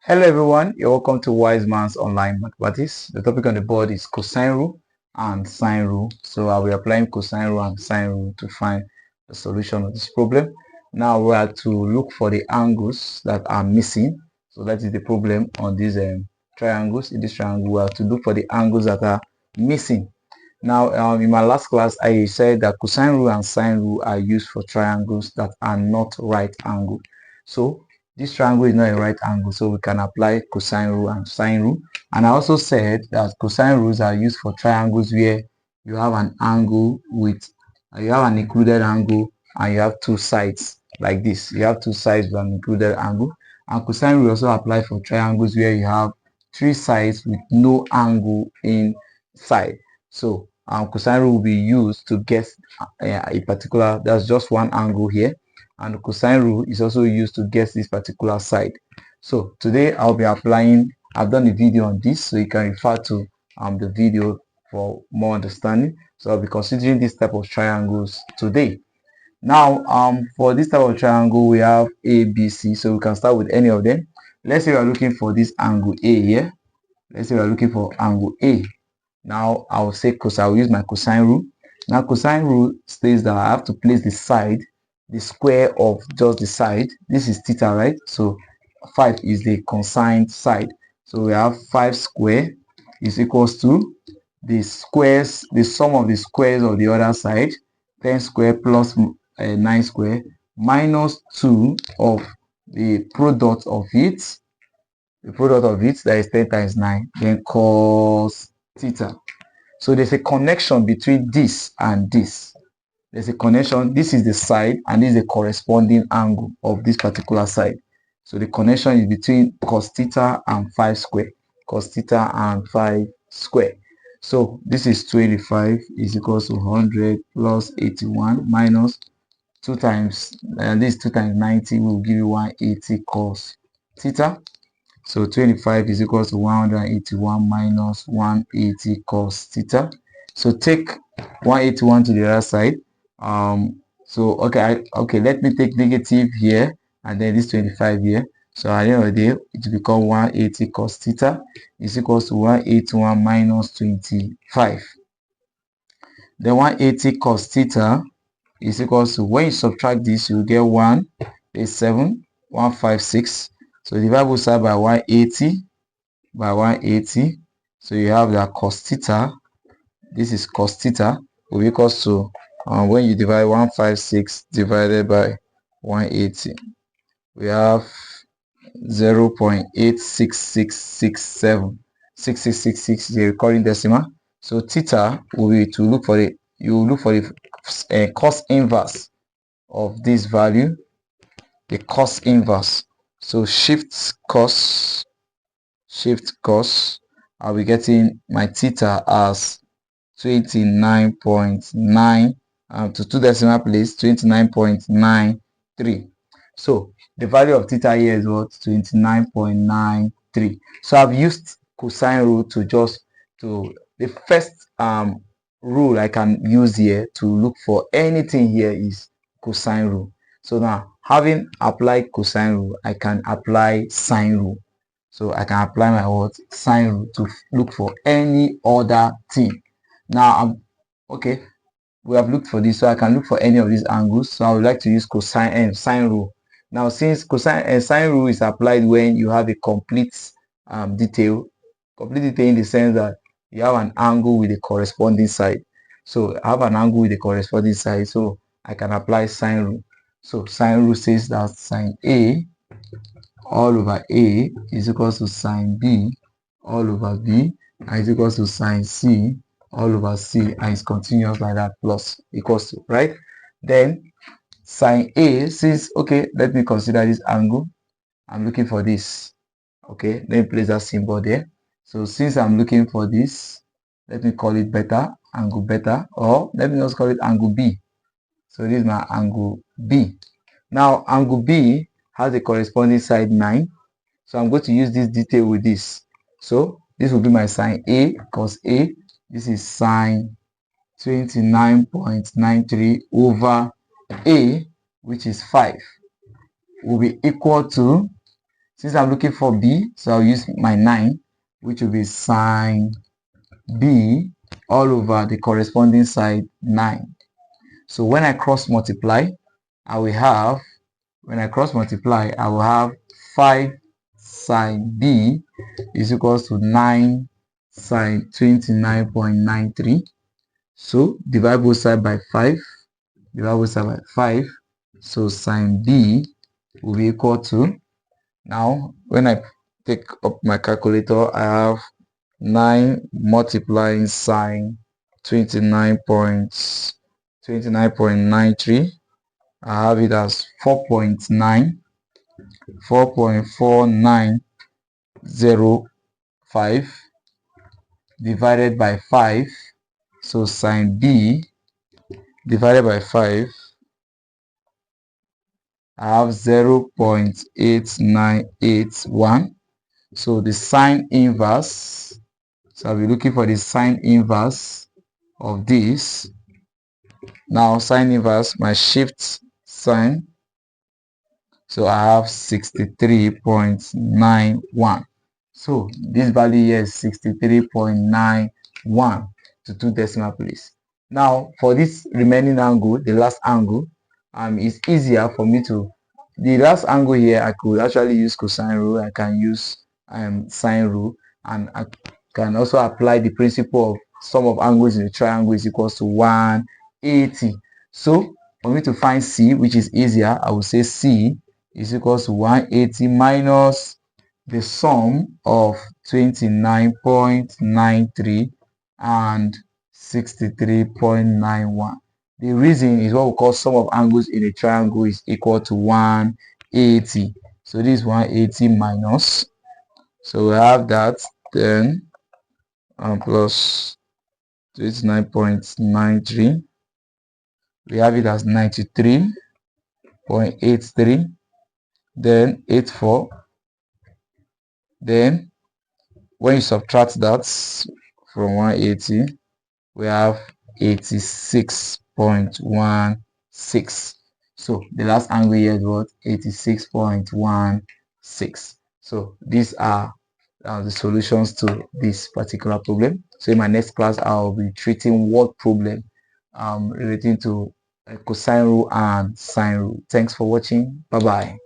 Hello everyone, you're welcome to Wise Man's Online Mathematics. The topic on the board is cosine rule and sine rule. So I'll be applying cosine rule and sine rule to find the solution of this problem. Now we are to look for the angles that are missing. So that is the problem on these triangles. In this triangle, we are to look for the angles that are missing. Now, in my last class, I said that cosine rule and sine rule are used for triangles that are not right angle. So this triangle is not a right angle, so we can apply cosine rule and sine rule. And I also said that cosine rules are used for triangles where you have an angle with, you have an included angle and you have two sides like this. You have two sides with an included angle. And cosine rule also apply for triangles where you have three sides with no angle inside. So cosine rule will be used to get a particular, there's just one angle here, and the cosine rule is also used to get this particular side. So today I'll be applying, I've done a video on this, so you can refer to the video for more understanding. So I'll be considering this type of triangles today. Now for this type of triangle we have A, B, C, so we can start with any of them. Let's say we are looking for this angle A here. Let's say we are looking for angle A. Now I'll say I'll use my cosine rule. Now cosine rule states that I have to place the side, the square of just the side. This is theta, right? So 5 is the cosine side. So we have 5 square is equals to the squares, the sum of the squares of the other side, 10 square plus 9 square minus 2 of the product of it. The product of it, that is 10 times 9, then cos theta. So there's a connection between this and this. There's a connection. This is the side and this is the corresponding angle of this particular side. So the connection is between cos theta and 5 square. Cos theta and 5 square. So this is 25 is equals to 100 plus 81 minus 2 times, this 2 times 90 will give you 180 cos theta. So 25 is equal to 181 minus 180 cos theta. So take 181 to the other side. So okay, let me take negative here and then this 25 here. So at the end of the day, it will become 180 cos theta is equals to 181 minus 25. Then 180 cos theta is equals to, when you subtract this, you will get 187, 156. So divide both sides by 180 by 180. So you have that cos theta. This is cos theta will be equals to when you divide 156 divided by 180, we have 0.86667. 6666 is a recurring decimal. So theta will be to look for the, you look for the cos inverse of this value, the cos inverse. So shift cos, I'll be getting my theta as 29.9 to 2 decimal place, 29.93. So the value of theta here is what? 29.93. So I've used cosine rule to just the first rule I can use here to look for anything here is cosine rule. So now, having applied cosine rule, I can apply sine rule. So I can apply my what? Sine rule to look for any other thing. Now, okay, we have looked for this, so I can look for any of these angles. So I would like to use cosine and sine rule. Now, since cosine and sine rule is applied when you have a complete detail in the sense that you have an angle with a corresponding side. So I have an angle with a corresponding side, so I can apply sine rule. So sine rule says that sine A all over A is equals to sine B all over B and is equals to sine C all over C, and it's continuous like that, plus equals to, right? Then sine A, since, okay, let me consider this angle. I'm looking for this. Okay, let me place that symbol there. So since I'm looking for this, let me call it beta, angle beta, or let me just call it angle B. So this is my angle B. Now angle B has a corresponding side 9. So I'm going to use this detail with this. So this will be my sine A cos A. This is sine 29.93 over A, which is 5, will be equal to Since I'm looking for b, so I'll use my 9, which will be sine b all over the corresponding side 9. So when I cross multiply, I will have, I will have 5 sine b is equals to 9 sine 29.93. So divide both sides by 5. So sine b will be equal to, now when I take up my calculator, I have 9 multiplying sine 29.93. I have it as 4.4905 divided by 5. So sine b divided by 5, I have 0.8981. So the sine inverse, so I'll be looking for the sine inverse of this. Now sine inverse, my shift sign, so I have 63.91. So this value here is 63.91 to 2 decimal place. Now for this remaining angle, the last angle, it's easier for me to, the last angle here, I could actually use cosine rule, I can use sine rule, and I can also apply the principle of sum of angles in a triangle is equals to 180. So for me to find C, which is easier, I will say C is equals to 180 minus the sum of 29.93 and 63.91. The reason is what we call sum of angles in a triangle is equal to 180. So this is 180 minus, so we have that, then plus 29.93, we have it as 93.83, then 84. Then when you subtract that from 180, we have 86.16. So the last angle here is what? 86.16. So these are the solutions to this particular problem. So in my next class, I'll be treating what problem relating to cosine rule and sine rule. Thanks for watching. Bye bye.